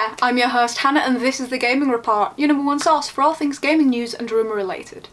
there, I'm your host Hannah and this is the Gaming Report, your number one source for all things gaming news and rumour related.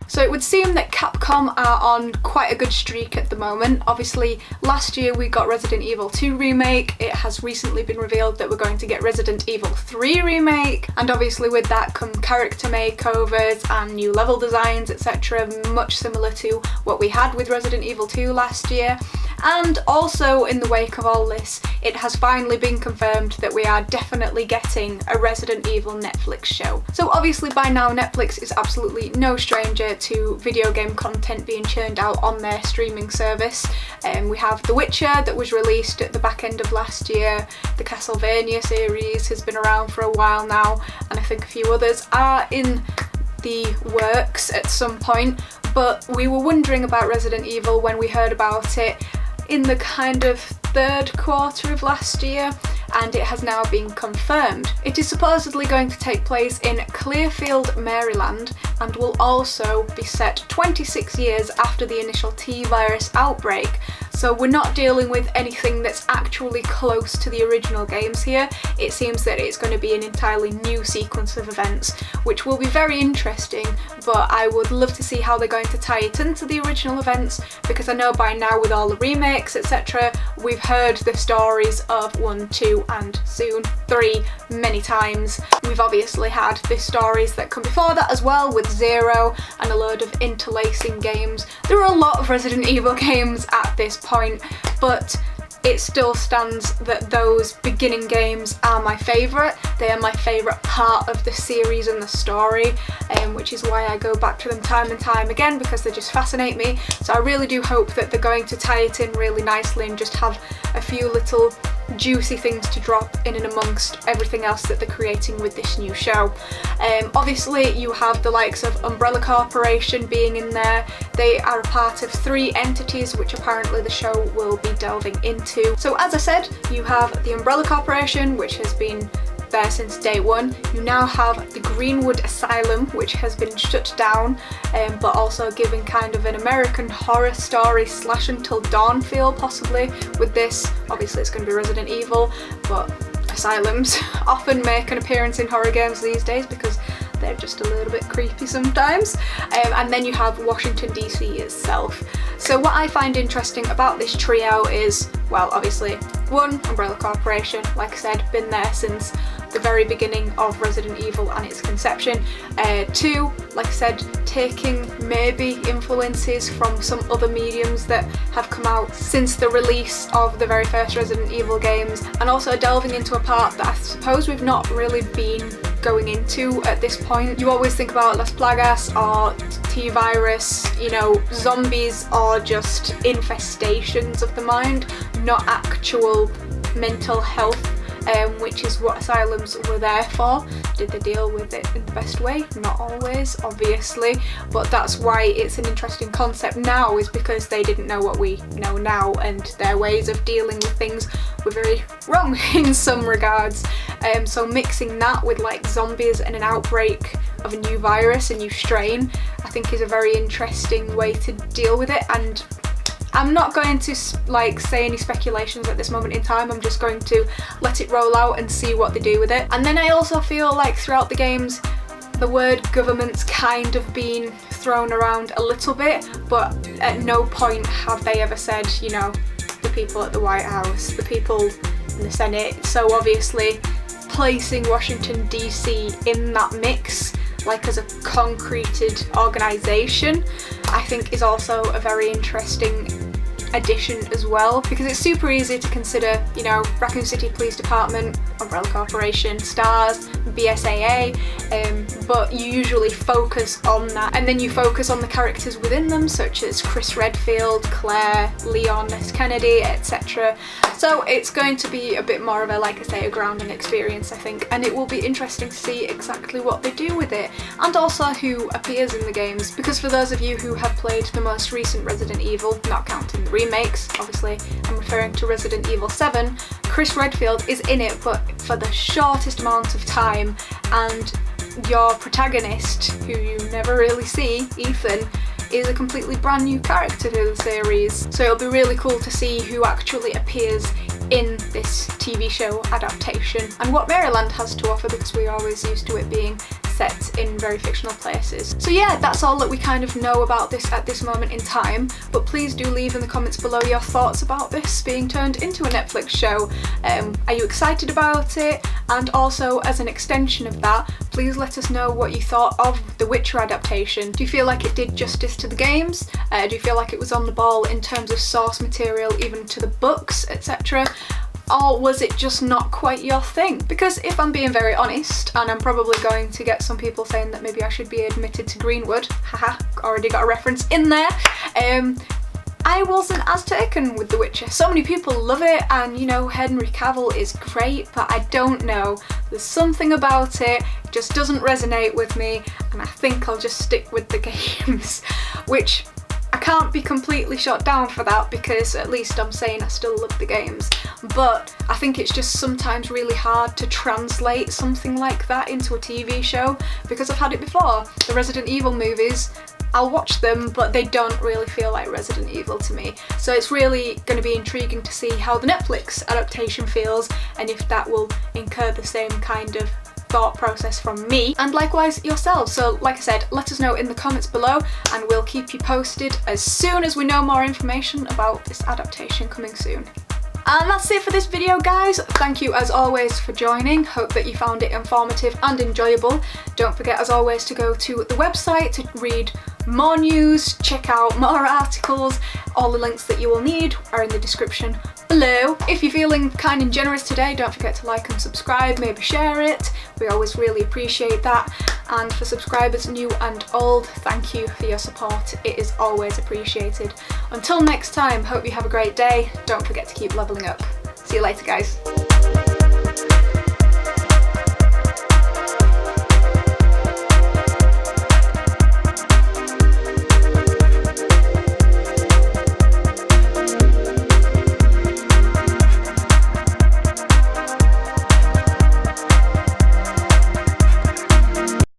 So it would seem that Capcom are on quite a good streak at the moment. Obviously, last year we got Resident Evil 2 Remake, it has recently been revealed that we're going to get Resident Evil 3 Remake, and obviously with that come character makeovers and new level designs, etc., much similar to what we had with Resident Evil 2 last year. And also in the wake of all this, it has finally been confirmed that we are definitely getting a Resident Evil Netflix show. So obviously by now Netflix is absolutely no stranger to video game content being churned out on their streaming service. We have The Witcher that was released at the back end of last year, the Castlevania series has been around for a while now, and I think a few others are in the works at some point, but we were wondering about Resident Evil when we heard about it in the kind of third quarter of last year, and it has now been confirmed. It is supposedly going to take place in Clearfield, Maryland, and will also be set 26 years after the initial T-virus outbreak. So we're not dealing with anything that's actually close to the original games here. It seems that it's going to be an entirely new sequence of events, which will be very interesting, but I would love to see how they're going to tie it into the original events, because I know by now with all the remakes, etc., we've heard the stories of 1, 2 and soon 3 many times. We've obviously had the stories that come before that as well, with Zero and a load of interlacing games. There are a lot of Resident Evil games at this point, but it still stands that those beginning games are my favourite. They are my favourite part of the series and the story, which is why I go back to them time and time again, because they just fascinate me. So I really do hope that they're going to tie it in really nicely and just have a few little juicy things to drop in and amongst everything else that they're creating with this new show. Obviously you have the likes of Umbrella Corporation being in there. They are a part of 3 entities which apparently the show will be delving into. So as I said, you have the Umbrella Corporation, which has been there since day one. You now have the Greenwood Asylum, which has been shut down, but also giving kind of an American Horror Story / Until Dawn feel possibly with this. Obviously it's going to be Resident Evil, but asylums often make an appearance in horror games these days because they're just a little bit creepy sometimes. And then you have Washington DC itself. So what I find interesting about this trio is, well, obviously 1, Umbrella Corporation, like I said, been there since the very beginning of Resident Evil and its conception. 2, like I said, taking maybe influences from some other mediums that have come out since the release of the very first Resident Evil games, and also delving into a part that I suppose we've not really been going into at this point. You always think about Las Plagas or T-virus, you know, zombies or just infestations of the mind, not actual mental health, which is what asylums were there for. Did they deal with it in the best way? Not always, obviously, but that's why it's an interesting concept now, is because they didn't know what we know now, and their ways of dealing with things were very wrong in some regards. So mixing that with like zombies and an outbreak of a new virus, a new strain, I think is a very interesting way to deal with it. And I'm not going to like say any speculations at this moment in time, I'm just going to let it roll out and see what they do with it. And then I also feel like throughout the games the word government's kind of been thrown around a little bit, but at no point have they ever said, you know, the people at the White House, the people in the Senate. So obviously placing Washington DC in that mix, like as a concreted organisation, I think is also a very interesting addition as well, because it's super easy to consider, you know, Raccoon City Police Department, Umbrella Corporation, STARS, BSAA, but you usually focus on that, and then you focus on the characters within them, such as Chris Redfield, Claire, Leon S. Kennedy, etc. So it's going to be a bit more of a, like I say, a grounding experience, I think, and it will be interesting to see exactly what they do with it, and also who appears in the games, because for those of you who have played the most recent Resident Evil, not counting the remakes, obviously I'm referring to Resident Evil 7, Chris Redfield is in it, but for the shortest amount of time, and your protagonist, who you never really see, Ethan, is a completely brand new character to the series. So it'll be really cool to see who actually appears in this TV show adaptation and what Maryland has to offer, because we're always used to it being set in very fictional places. So yeah, that's all that we kind of know about this at this moment in time, but please do leave in the comments below your thoughts about this being turned into a Netflix show. Are you excited about it? And also, as an extension of that, please let us know what you thought of the Witcher adaptation. Do you feel like it did justice to the games? Do you feel like it was on the ball in terms of source material, even to the books, etc.? Or was it just not quite your thing? Because if I'm being very honest, and I'm probably going to get some people saying that maybe I should be admitted to Greenwood, haha, already got a reference in there, I wasn't as taken with The Witcher. So many people love it, and you know, Henry Cavill is great, but I don't know, there's something about it just doesn't resonate with me, and I think I'll just stick with the games, which I can't be completely shot down for that, because at least I'm saying I still love the games, but I think it's just sometimes really hard to translate something like that into a TV show, because I've had it before. The Resident Evil movies, I'll watch them, but they don't really feel like Resident Evil to me. So it's really going to be intriguing to see how the Netflix adaptation feels, and if that will incur the same kind of thought process from me, and likewise yourselves. So like I said, let us know in the comments below, and we'll keep you posted as soon as we know more information about this adaptation coming soon. And that's it for this video, guys. Thank you as always for joining. Hope that you found it informative and enjoyable. Don't forget as always to go to the website to read more news, check out more articles. All the links that you will need are in the description below. If you're feeling kind and generous today, don't forget to like and subscribe, maybe share it. We always really appreciate that. And for subscribers new and old, thank you for your support. It is always appreciated. Until next time, hope you have a great day. Don't forget to keep leveling up. See you later, guys.